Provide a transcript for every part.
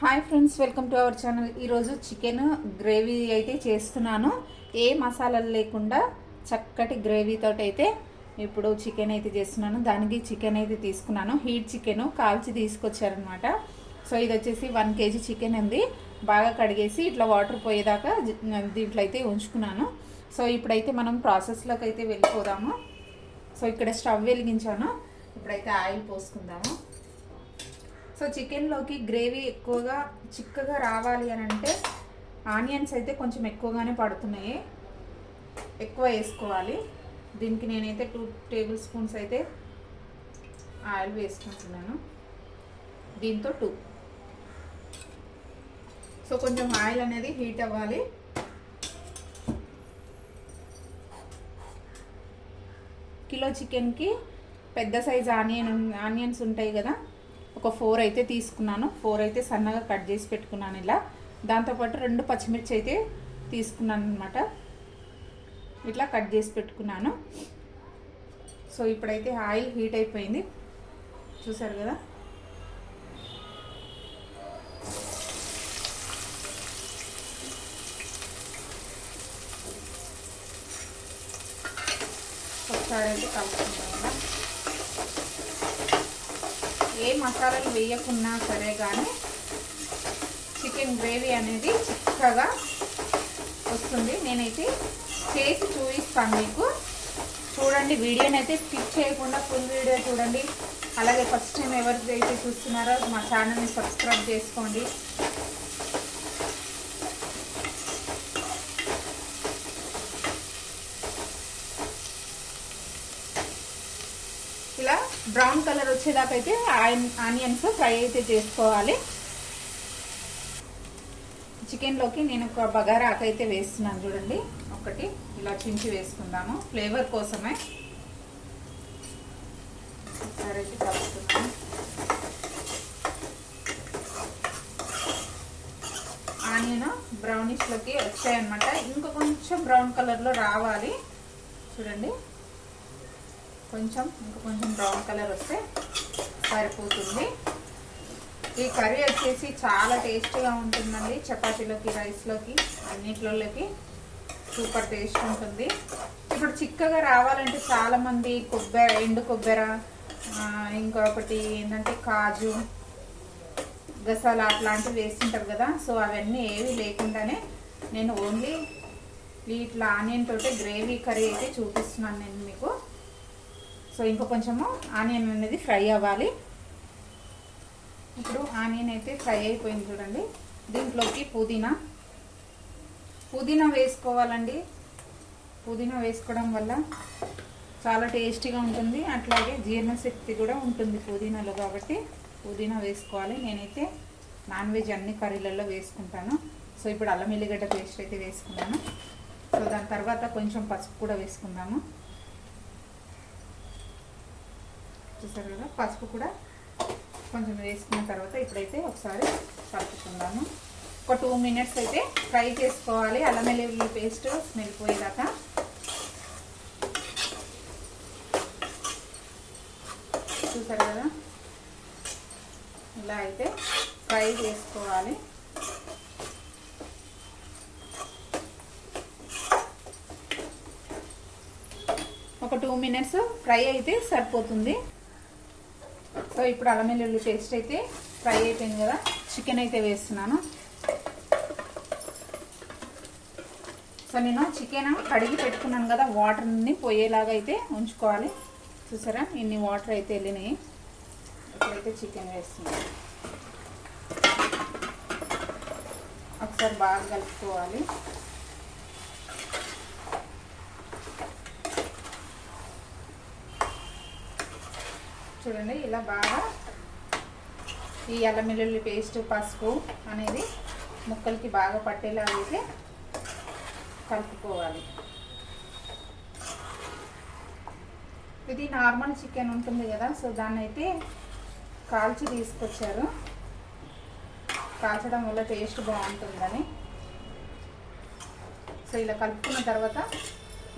Hi friends, welcome to our channel. ఈరోజు chicken gravy అయితే చేస్తున్నాను. ఏ మసాలాలు లేకుండా చక్కటి గ్రేవీతో అయితే ఇప్పుడు చికెన్ అయితే చేస్తున్నాను. దానికి చికెన్ అయితే తీసుకున్నాను. హీట్ చికెన్ కాల్చి తీసుకొచ్చారనమాట. సో ఇది వచ్చేసి 1 kg చికెన్ ఉంది. బాగా కడిగేసి ఇట్లా వాటర్ పోయేదాకా దీంట్లో అయితే ఉంచుకున్నాను. సో ఇప్పుడైతే మనం ప్రాసెస్లోకి అయితే వెళ్ళిపోదాము. సో ఇక్కడ స్టవ్ వెలిగించాను. ఇప్పుడైతే ఆయిల్ పోసుకుందాము. సో చికెన్లోకి గ్రేవీ ఎక్కువగా చిక్కగా రావాలి అని అంటే ఆనియన్స్ అయితే కొంచెం ఎక్కువగానే పడుతున్నాయి, ఎక్కువ వేసుకోవాలి. దీనికి నేనైతే 2 టేబుల్ స్పూన్స్ అయితే ఆయిల్ వేసుకుంటున్నాను. దీంతో 2. సో కొంచెం ఆయిల్ అనేది హీట్ అవ్వాలి. కిలో చికెన్కి పెద్ద సైజ్ ఆనియన్స్ ఉంటాయి కదా, ఒక 4 అయితే తీసుకున్నాను. 4 అయితే సన్నగా కట్ చేసి పెట్టుకున్నాను ఇలా. దాంతోపాటు 2 పచ్చిమిర్చి అయితే తీసుకున్నాను అనమాట. ఇట్లా కట్ చేసి పెట్టుకున్నాను. సో ఇప్పుడైతే ఆయిల్ హీట్ అయిపోయింది, చూసారు కదా. ఒకసారి అయితే కలుపుకుంటాం కదా. ఏ మసాలాలు వేయకున్నా సరే కానీ చికెన్ గ్రేవీ అనేది చిక్కగా వస్తుంది. నేనైతే చేసి చూపిస్తాను మీకు. చూడండి, వీడియోని అయితే స్కిప్ చేయకుండా ఫుల్ వీడియో చూడండి. అలాగే ఫస్ట్ టైం ఎవరైతే చూస్తున్నారో మా ఛానల్ని సబ్స్క్రైబ్ చేసుకోండి. ఇలా బ్రౌన్ కలర్ వచ్చేదాకా అయితే ఆనియన్స్ ఫ్రై అయితే చేసుకోవాలి. చికెన్లోకి నేను ఒక బగారా ఆకు అయితే వేస్తున్నాను చూడండి. ఒకటి ఇలా చించి వేసుకుందాము ఫ్లేవర్ కోసమే. ఒకసారి అయితే కలుపుతున్నాను. ఆనియన్ బ్రౌనిష్లోకి వచ్చాయన్నమాట. ఇంకా కొంచెం బ్రౌన్ కలర్లో రావాలి చూడండి. ఇంకా కొంచెం బ్రౌన్ కలర్ వస్తే సరిపోతుంది. ఈ కర్రీ వచ్చేసి చాలా టేస్టీగా ఉంటుందండి. చపాతీలోకి, రైస్లోకి, అన్నిట్లోకి సూపర్ టేస్ట్ ఉంటుంది. ఇప్పుడు చిక్కగా రావాలంటే చాలామంది ఎండు కొబ్బరి, ఇంకొకటి ఏంటంటే కాజు, గసాల అట్లాంటివి వేస్తుంటారు కదా. సో అవన్నీ ఏవి లేకుండానే నేను ఓన్లీ ఇట్లా ఆనియన్ తోటి గ్రేవీ కర్రీ అయితే చూపిస్తున్నాను నేను మీకు. సో ఇంకా కొంచెము ఆనియన్ అనేది ఫ్రై అవ్వాలి. ఇప్పుడు ఆనియన్ అయితే ఫ్రై అయిపోయింది చూడండి. దీంట్లోకి పుదీనా వేసుకోవాలండి. పుదీనా వేసుకోవడం వల్ల చాలా టేస్టీగా ఉంటుంది. అట్లాగే జీర్ణశక్తి కూడా ఉంటుంది పుదీనాలో, కాబట్టి పుదీనా వేసుకోవాలి. నేనైతే నాన్ వెజ్ అన్ని కర్రీలలో వేసుకుంటాను. సో ఇప్పుడు అల్లం ఎల్లిగడ్డ పేస్ట్ అయితే వేసుకున్నాను. సో దాని తర్వాత కొంచెం పసుపు కూడా వేసుకుందాము. చూసారు కదా, పసుపు కూడా కొంచెం వేసుకున్న తర్వాత ఇప్పుడైతే ఒకసారి కలుపుకుందాము. ఒక 2 minutes అయితే ఫ్రై చేసుకోవాలి, అల్లం వెల్లుల్లి పేస్ట్ స్మెల్ పోయేదాకా. చూసారు కదా, ఇలా అయితే ఫ్రై చేసుకోవాలి. ఒక 2 minutes ఫ్రై అయితే సరిపోతుంది. సో ఇప్పుడు అల్లం వెల్లుల్లి పేస్ట్ అయితే ఫ్రై అయిపోయింది కదా. చికెన్ అయితే వేస్తున్నాను. సో నేను చికెన్ కడిగి పెట్టుకున్నాను కదా, వాటర్ని పోయేలాగా అయితే ఉంచుకోవాలి. చూసారా, ఇన్ని వాటర్ అయితే వెళ్ళినాయి. ఇప్పుడైతే చికెన్ వేస్తున్నాను. ఒకసారి బాగా కలుపుకోవాలి. చూడండి, ఇలా బాగా ఈ అల్లం వెల్లుల్లి పేస్ట్, పసుపు అనేది ముక్కలకి బాగా పట్టేలాగా అయితే కలుపుకోవాలి. ఇది నార్మల్ చికెన్ ఉంటుంది కదా, సో దాన్ని అయితే కాల్చి తీసుకొచ్చారు. కాల్చడం వల్ల టేస్ట్ బాగుంటుందని. సో ఇలా కలుపుకున్న తర్వాత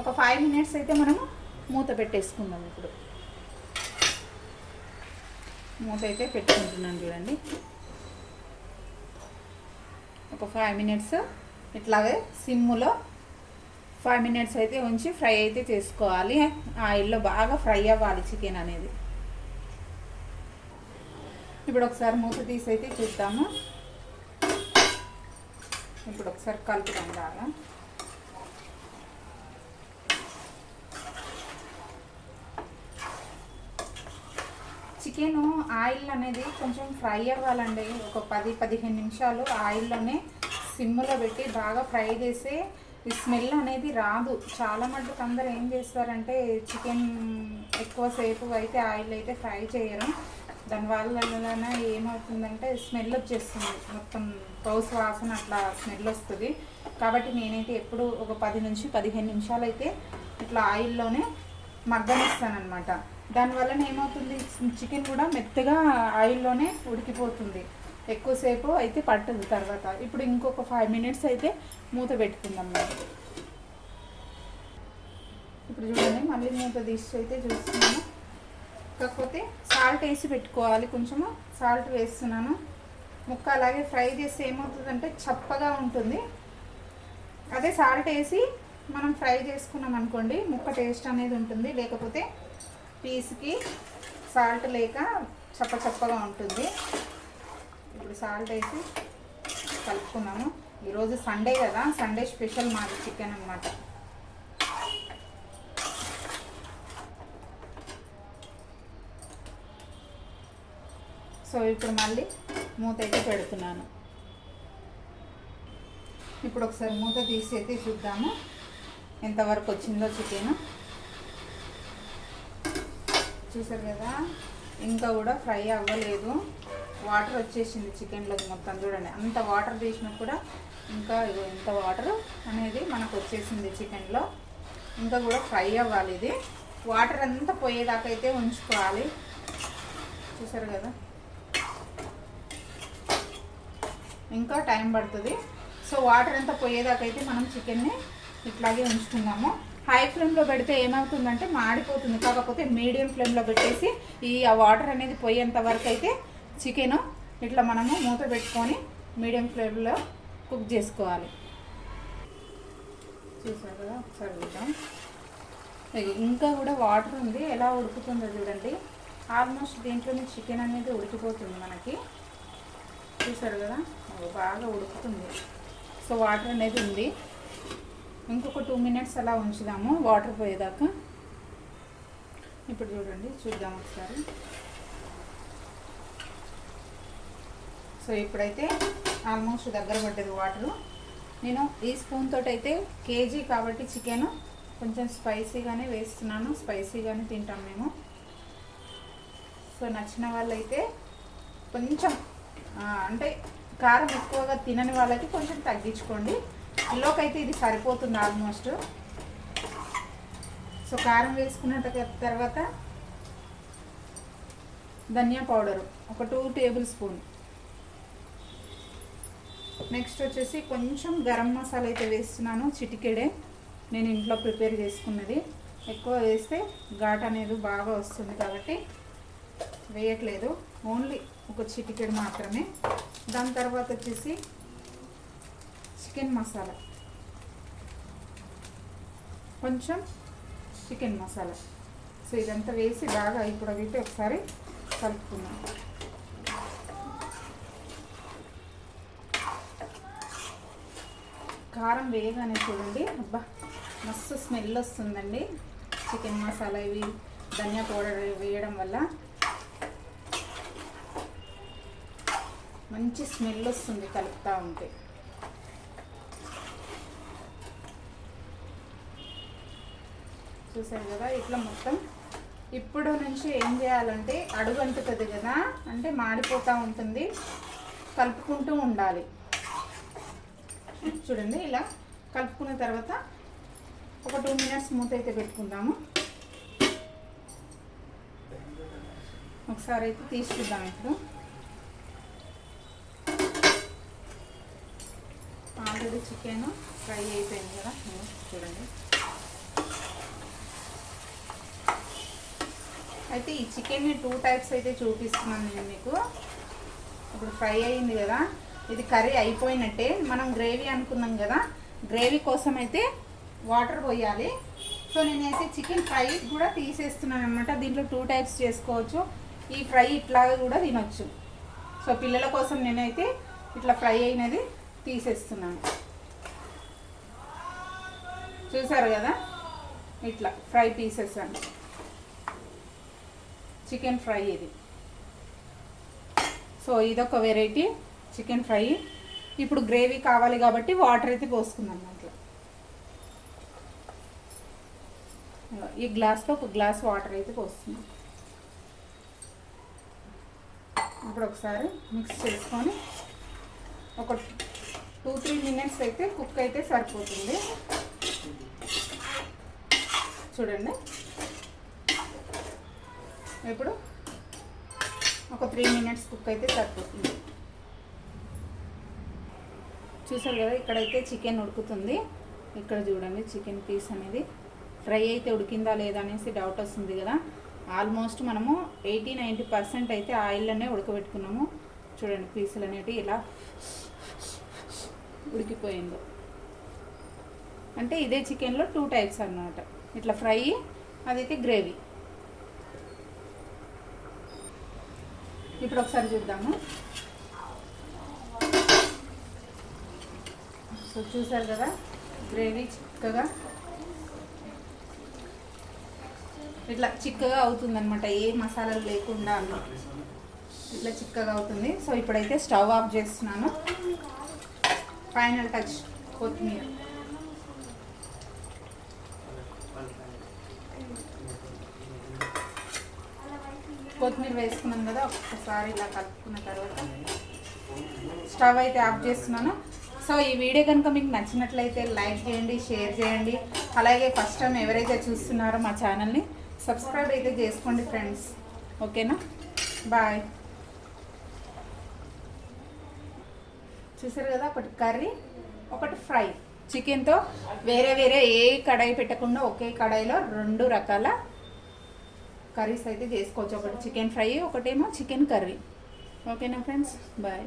ఒక 5 minutes అయితే మనము మూత పెట్టేసుకుందాం. ఇప్పుడు మూత అయితే పెట్టుకుంటున్నాను చూడండి. ఒక 5 మినిట్స్ ఇట్లాగే సిమ్ములో 5 మినిట్స్ అయితే ఉంచి ఫ్రై అయితే చేసుకోవాలి. ఆయిల్లో బాగా ఫ్రై అవ్వాలి చికెన్ అనేది. ఇప్పుడు ఒకసారి మూత తీసి అయితే చూద్దాము. ఇప్పుడు ఒకసారి కలుపుదాం బాగా. చికెను ఆయిల్ అనేది కొంచెం ఫ్రై అవ్వాలండి. ఒక 10-15 నిమిషాలు ఆయిల్లోనే సిమ్లో పెట్టి బాగా ఫ్రై చేసి ఈ స్మెల్ అనేది రాదు. చాలా మటుకు అందరు ఏం చేస్తారంటే చికెన్ ఎక్కువసేపు అయితే ఆయిల్ అయితే ఫ్రై చేయరు. దానివల్ల ఏమవుతుందంటే స్మెల్ వచ్చేస్తుంది, మొత్తం పౌస్ వాసన అట్లా స్మెల్ వస్తుంది. కాబట్టి నేనైతే ఎప్పుడు ఒక 10-15 నిమిషాలు అయితే ఇట్లా ఆయిల్లోనే మగ్గనిస్తానమాట. దానివల్ల ఏమవుతుంది, చికెన్ కూడా మెత్తగా ఆయిల్లోనే ఉడికిపోతుంది, ఎక్కువసేపు అయితే పట్టదు తర్వాత. ఇప్పుడు ఇంకొక 5 మినిట్స్ అయితే మూత పెట్టుకుందాం మేము. ఇప్పుడు చూడండి మళ్ళీ మూత తీసి అయితే చూస్తున్నాను. కాకపోతే సాల్ట్ వేసి పెట్టుకోవాలి, కొంచెము సాల్ట్ వేస్తున్నాను. ముక్క అలాగే ఫ్రై చేస్తే ఏమవుతుందంటే చప్పగా ఉంటుంది. అదే సాల్ట్ వేసి మనం ఫ్రై చేసుకున్నాం అనుకోండి ముక్క టేస్ట్ అనేది ఉంటుంది. లేకపోతే పీస్కి సాల్ట్ లేక చప్పగా ఉంటుంది. ఇప్పుడు సాల్ట్ వేసి కలుపుకున్నాము. ఈరోజు సండే కదా, సండే స్పెషల్ మాది చికెన్ అన్నమాట. సో ఇప్పుడు మళ్ళీ మూత అయితే పెడుతున్నాను. ఇప్పుడు ఒకసారి మూత తీసి అయితే చూద్దాము ఎంతవరకు వచ్చిందో చికెన్. చూసారు కదా, ఇంకా కూడా ఫ్రై అవ్వలేదు, వాటర్ వచ్చేసింది చికెన్లోకి మొత్తం. చూడండి అంత వాటర్ తీసినా కూడా ఇంకా ఇంత వాటర్ అనేది మనకు వచ్చేసింది చికెన్లో. ఇంకా కూడా ఫ్రై అవ్వాలి. ఇది వాటర్ అంతా పోయేదాకా అయితే ఉంచుకోవాలి. చూసారు కదా, ఇంకా టైం పడుతుంది. సో వాటర్ అంతా పోయేదాకా అయితే మనం చికెన్ని ఇట్లాగే ఉంచుకున్నాము. హై ఫ్లేమ్లో పెడితే ఏమవుతుందంటే మాడిపోతుంది. కాకపోతే మీడియం ఫ్లేమ్లో పెట్టేసి ఆ వాటర్ అనేది పోయేంత వరకు అయితే చికెను ఇట్లా మనము మూత పెట్టుకొని మీడియం ఫ్లేమ్లో కుక్ చేసుకోవాలి. చూసారు కదా, ఒకసారి చూద్దాం. ఇంకా కూడా వాటర్ ఉంది, ఎలా ఉడుకుతుందో చూడండి. ఆల్మోస్ట్ దీంట్లోనే చికెన్ అనేది ఉడికిపోతుంది మనకి. చూసారు కదా, బాగా ఉడుకుతుంది. సో వాటర్ అనేది ఉంది, ఇంకొక 2 మినిట్స్ అలా ఉంచుదాము వాటర్ పోయేదాకా. ఇప్పుడు చూడండి, చూద్దాం ఒకసారి. సో ఇప్పుడైతే ఆల్మోస్ట్ దగ్గర పడ్డది వాటరు. నేను ఈ స్పూన్ తోటి అయితే కేజీ కాబట్టి చికెన్ కొంచెం స్పైసీగానే వేస్తున్నాను. స్పైసీగానే తింటాం మేము. సో నచ్చిన వాళ్ళైతే కొంచెం అంటే కారం ఎక్కువగా తినని వాళ్ళకి కొంచెం తగ్గించుకోండి. కిలోకైతే ఇది సరిపోతుంది ఆల్మోస్ట్. సో కారం వేసుకున్న తర్వాత ధనియా పౌడరు ఒక 2 టేబుల్ స్పూన్. నెక్స్ట్ వచ్చేసి కొంచెం గరం మసాలా అయితే వేస్తున్నాను, చిటికెడే. నేను ఇంట్లో ప్రిపేర్ చేసుకున్నది. ఎక్కువ వేస్తే ఘాట్ అనేది బాగా వస్తుంది కాబట్టి వేయట్లేదు, ఓన్లీ ఒక చిటికెడు మాత్రమే. దాని తర్వాత వచ్చేసి చికెన్ మసాలా, కొంచెం చికెన్ మసాలా. సో ఇదంతా వేసి బాగా ఇప్పుడు అయితే ఒకసారి కలుపుకున్నాం. కారం వేయగానే చూడండి, అబ్బా మస్తు స్మెల్ వస్తుందండి. చికెన్ మసాలా ఇవి ధనియా పౌడర్ వేయడం వల్ల మంచి స్మెల్ వస్తుంది కలుపుతూ ఉంటే. చూసారు కదా, ఇట్లా మొత్తం. ఇప్పుడు నుంచి ఏం చేయాలంటే అడుగు అంటుతుంది కదా, అంటే మాడిపోతూ ఉంటుంది, కలుపుకుంటూ ఉండాలి. చూడండి ఇలా కలుపుకున్న తర్వాత ఒక 2 మినిట్స్ మూత అయితే పెట్టుకుందాము. ఒకసారి అయితే తీసుకుందాం. ఇప్పుడు ఆల్రెడీ చికెన్ ఫ్రై అయిపోయింది కదా, చూడండి. అయితే ఈ చికెన్ని 2 టైప్స్ అయితే చూపిస్తున్నాను నేను మీకు. ఇప్పుడు ఫ్రై అయింది కదా, ఇది కర్రీ అయిపోయినట్టే. మనం గ్రేవీ అనుకున్నాం కదా, గ్రేవీ కోసం అయితే వాటర్ పోయాలి. సో నేనైతే చికెన్ ఫ్రై కూడా తీసేస్తున్నాను అనమాట. దీంట్లో 2 టైప్స్ చేసుకోవచ్చు. ఈ ఫ్రై ఇట్లాగా కూడా తినొచ్చు. సో పిల్లల కోసం నేనైతే ఇట్లా ఫ్రై అయినది తీసేస్తున్నాను. చూసారు కదా, ఇట్లా ఫ్రై పీసెస్ అండి, చికెన్ ఫ్రై ఇది. సో ఇదొక వెరైటీ చికెన్ ఫ్రై. ఇప్పుడు గ్రేవీ కావాలి కాబట్టి వాటర్ అయితే పోసుకుందాం దాంట్లో. ఈ గ్లాస్తో ఒక గ్లాస్ వాటర్ అయితే పోస్తున్నాం. ఇప్పుడు ఒకసారి మిక్స్ చేసుకొని ఒక 2-3 మినిట్స్ అయితే కుక్ అయితే సరిపోతుంది. చూడండి, ఇప్పుడు ఒక 3 మినిట్స్ కుక్ అయితే సరిపోతుంది. చూసారు కదా, ఇక్కడైతే చికెన్ ఉడుకుతుంది. ఇక్కడ చూడండి, చికెన్ పీస్ అనేది ఫ్రై అయితే ఉడికిందా లేదా అనేసి డౌట్ వస్తుంది కదా. ఆల్మోస్ట్ మనము 80-90% అయితే ఆయిల్లోనే ఉడకబెట్టుకున్నాము. చూడండి, పీసులు అనేవి ఇలా ఉడికిపోయిందో. అంటే ఇదే చికెన్లో 2 టైప్స్ అన్నమాట, ఇట్లా ఫ్రై, అదైతే గ్రేవీ. ఇప్పుడు ఒకసారి చూద్దాము. సో చూసారు కదా, గ్రేవీ చిక్కగా ఇట్లా చిక్కగా అవుతుంది అనమాట, ఏ మసాలాలు లేకుండా ఇట్లా చిక్కగా అవుతుంది. సో ఇప్పుడైతే స్టవ్ ఆఫ్ చేస్తున్నాను. ఫైనల్ టచ్ కొత్తిమీర. కొత్తిమీర వేసుకున్నాం కదా, ఒక్కసారి ఇలా కలుపుకున్న తర్వాత స్టవ్ అయితే ఆఫ్ చేస్తున్నాను. సో ఈ వీడియో కనుక మీకు నచ్చినట్లయితే లైక్ చేయండి, షేర్ చేయండి. అలాగే ఫస్ట్ టైం ఎవరైతే చూస్తున్నారో మా ఛానల్ని సబ్స్క్రైబ్ అయితే చేసుకోండి ఫ్రెండ్స్. ఓకేనా, బాయ్. చూసారు కదా, ఒకటి కర్రీ, ఒకటి ఫ్రై. చికెన్తో వేరే వేరే ఏ కడాయి పెట్టకుండా ఒకే కడాయిలో 2 రకాల కర్రీస్ అయితే చేసుకోవచ్చు. ఒకటి చికెన్ ఫ్రై, ఒకటేమో చికెన్ కర్రీ. ఓకేనా ఫ్రెండ్స్, బాయ్.